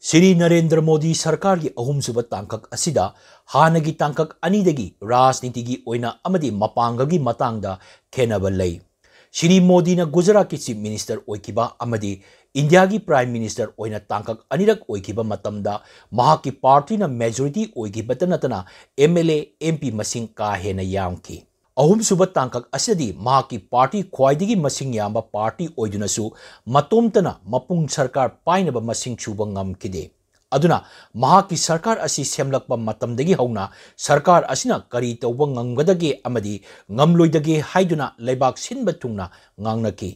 श्री नरेंद्र मोदी सरकार की अहुमसुब तांकक असिदा हानगी तांकक अनिदगी राजनीति की ओइना अमदी मपांगगी मतांगदा खेनब लई। श्री मोदी ने गुजरात की चीफ मिनिस्टर ओइकिबा अमदी इंडिया की प्राइम मिनिस्टर ओइना तांकक अनिरक ओइकिबा मतमदा महाकी पार्टी ना मेजॉरिटी ओइकिबत नतना एमएलए एमपी मसिंग का हेना यामकी। अहुमसुब तांकक असिदी महाकी पार्टी ख्वाइदगी मसिंग याम पार्टी ओइदुनसु मतोमतना मपुंग सरकार पाइनब मसिंग सुब ngamkide। अदुना महाकी सरकार असी सेमलकपा मतमदगी हौना सरकार असिना करी तौब ngamgdage amadi ngamloidage haiduna लेबाक सिनब तुंगना ngangnaki।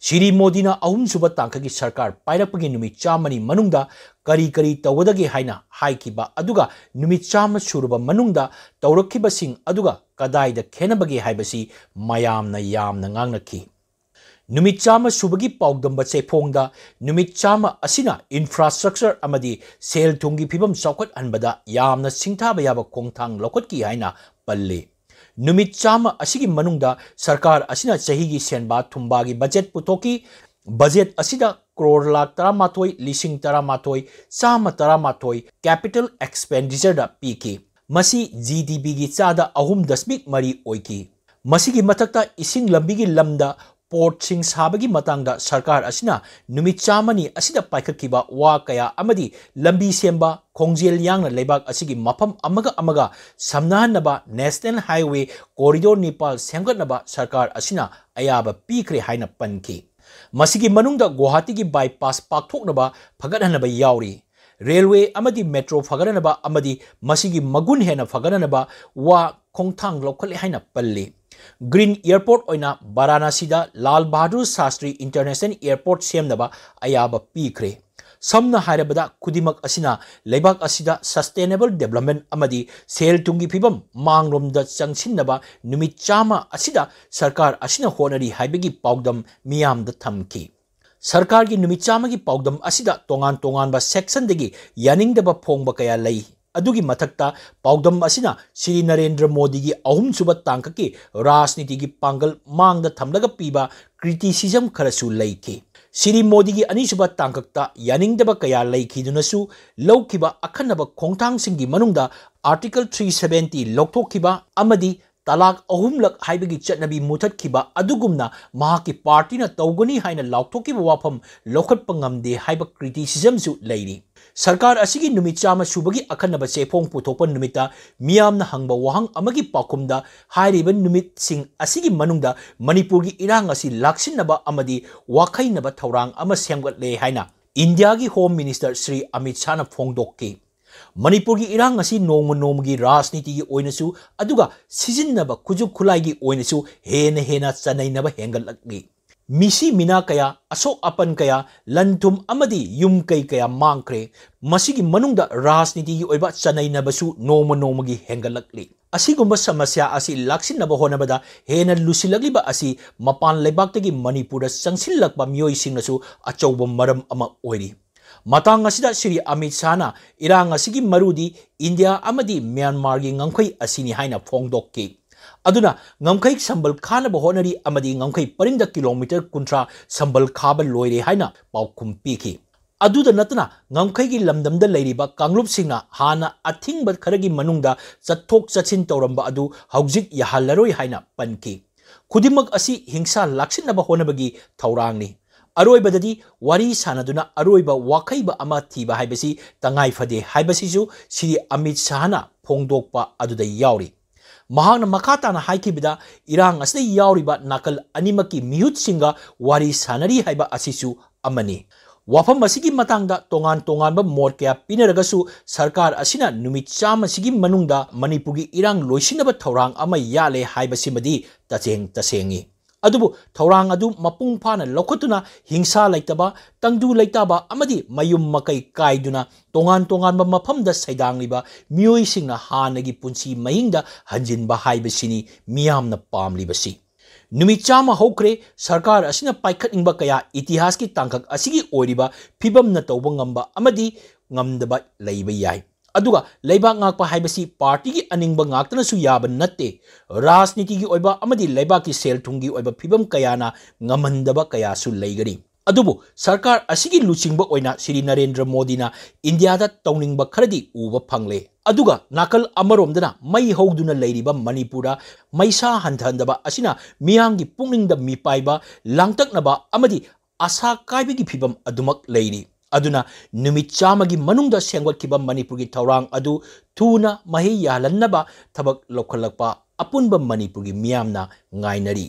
श्री मोदी ना अहुमसुब तांककी सरकार पाइरपगी नुमित चामनी मनुंगदा करी करी तौदगे हाइना हाइकिबा अदुगा नुमित चाम सुरुब मनुंगदा तौरखिबसिंग अदुगा कदाइदा खेनबगे हाइबसी मयामना यामना ngangnaki। नुमित चाम सुबगी पाउदंब चेफोंगदा नुमित चाम असिना इंफ्रास्ट्रक्चर अमदी सेल थुंगी फिबम चौखट अनबदा यामना सिंथाबा याबा खोंथांग लौखटकी हाइना पल्ले। नुमित चाम असिगी मनुंगदा सरकार असिना चहीगी सेनबा थुंबागी बजेट पुथोकी। बजेट असिदा करोड़ लाख 13 लिसिंग 13 चाम 13 कैपिटल एक्सपेंडिचर दा पीकी। मसी जीडीपी की चादा अहुम दशमिक मरी ओइकी। मसीगी मथक्ता इसिंग लंबीगी लमदा पोर्ट सिंग साबगी मतंगदा सरकार असिना नुमित चामनी असिदा पाइखकिबा वा कया अमदी लंबी सेंबा खोंजेल यांगना लेबाक असिगी मफम अमगा अमगा समनाहनबा नेशनल हाईवे कॉरिडोर नेपाल सेमगतनबा सरकार असिना अयाबा पीखरे हाइना पनकी। मसिगी मनुंगदा गुवाहाटी की बाईपास पाकथोकनबा फगतहनबा यावरी। रेलवे अमदी मेट्रो फगतहनबा अमदी मसिगी मगुन हेना फगतहनबा वा खोंथांग लौखले हाइना पल्ले। Green airport ओइना वाराणसीदा Lal Bahadur Shastri international airport सेमनबा अयाबा पीखरे। समना हाइरबदा खुदिमक असिना लेबाक असिदा sustainable development अमदी cell Tungi फिबम मांगरोमदा चंगसिनबा नुमित Chama असिदा सरकार असिना होनरी हाइबगी पाउदम मियामदा थमकी। सरकार की नुमित चामा की पाउदम असिदा तोंगान तोंगानबा सेक्शन दगी यानिंगदबा फोंगबा कया लई। अदुगी मथक्ता पाउदम असिना श्री नरेंद्र मोदी की अहुमसुब तांककी राजनीति की पांगल मांगदा थमलगा पीबा क्रिटिसिज्म खरसु लईकी। श्री मोदी की अनिसुब तांकक्ता यानिंगदबा कया लईखिदुनसु लौखिबा अखनबा खोंथांगसिंगी मनुंगदा आर्टिकल 370 लौथोखिबा अमदी तलाक अहुमलक हाइबगी चटनबी मुथतखिबा अदुगुमना महाकी पार्टीना तौगनी हाइना लाउथोखिबा वाफम लौखटपा ngamde हाइबा क्रिटिसिज्मसु लैरी। सरकार असिगी नुमित चाम सुबगी अखनबा चेफोंग पुथोपा नुमिता मियामना हंगबा वहांग अमगी पाकुमदा हाइरिबा नुमित सिंग असिगी मनुंगदा मणिपुर की इरांग असी लाक्सिनबा अमदी वाखैनबा थौरांग अमा सेमगतले हाइना इंडिया की होम मिनिस्टर श्री अमित शाह फोंगदोक्की। मणिपुर की इरांग असी नोमगी राजनीति की ओइनसु अदुगा सिजिन्नबा खुजुक खुलाई की ओइनसु हेना हेना चनैनबा हेंगलक्ली। मिसी मिना कया असोक अपन कया लंथुम अमदी युम कई कया मांगक्रे। मसिगी मनुंगदा राजनीति की ओइबा चनैनबसु नोमगी हेंगलक्ली। असिगुंबा समस्या असी लाक्सिनबा होनबदा हेना लुसिलग्लिबा असी मपान लेबाक्तगी मणिपुर चंगसिलक्पा मियोइसिंगसु अचौबा मरम अमा ओइरी। मतंग असिदा श्री अमित शाहना इरांग असिगी मरुदी इंडिया अमदी म्यांमार की ngамखै असिनी हाइना फोंगदोक्की। अदुना ngамखै संबल खानब होनरी अमदी ngамखै परिंदा किलोमीटर 30 संबल खाब लोइरे हाइना पाउखुम पीखी। अदुदा नतना ngамखै की लमदमदा लैरिबा कांगलुप सिंगना हाना अथिंग खरगी मनुंगदा चथोक चथिन तौरंबा अदु हौजिक याहलरोय हाइना पनकी। खुदिमक असी हिंसा लाक्सिनबा होनबगी थौरांगनी। अरोइबददी वारी सानदुना अरोइबा वाखैबा अमा थीबा हाइबसी तंगाई फदे हाइबसीसु श्री अमित शाहना फोंगदोकपा अदुदा यावरी। महांगना मखाताना हाइकिबदा इरांग असदे यावरिबा नाकल अनिमकी मिहुत सिंगा वारी सानरी हाइबा असिसु अमनी। वाफम असिगी मतंगदा तोंगान तोंगानबा मोड कया पिनरगसु सरकार असिना नुमित चाम असिगी मनुंगदा मणिपुर की इरांग लोइसिनबा थौरांग अमा याले हाइबसिमदी तचेंग तसेंगी। अदुबु थौरांग अदु मपुंग फाना लौखतुना हिंसा लैतबा तंगदु लैताबा अमदी मयुम मकै काइदुना तोंगान तोंगानबा मफमदा सैदांगलिबा मियोइसिंगना हानगी पुंसी महिंगदा हंजिनबा हाइबसिनी मियामना पामलिबसी। नुमित चाम हौक्रे सरकार असिना पाइखतनिंगबा कया इतिहास की तांकक असिगी ओइरिबा फिबमना तौबा ngamba अमदी ngamdaba लैबा याय। अदुगा लेबाक ngakpa हाइबसी पार्टी की अनिंगबा ngaktanasु याबा नत्ते राजनीति की ओइबा अमदी लेबाक की सेल थुंगी ओइबा फिबम कयाना ngamhandaba कयासु लैगरी। अदुबु सरकार असिगी लुचिंगबा ओइना श्री नरेंद्र मोदी ना इंडिया दा तौनिंगबा खरदी उबा फंगले अदुगा नाकल अमरोमदना मई हौदुना लैरिबा मणिपुरा मैसा हंथहंदबा असिना मियांगी पुंगनिंगदा मिपाइबा लांगतकनबा अमदी आशा कायबिगी फिबम अदुमक लैरी अदुना नुमित चामगी मनुंगदा सेंगवटखिबा मणिपुरगी थौरांग अदु थुना मही यालन्नबा थबक लौखलकपा अपुनबा मणिपुरगी मियामना ngainari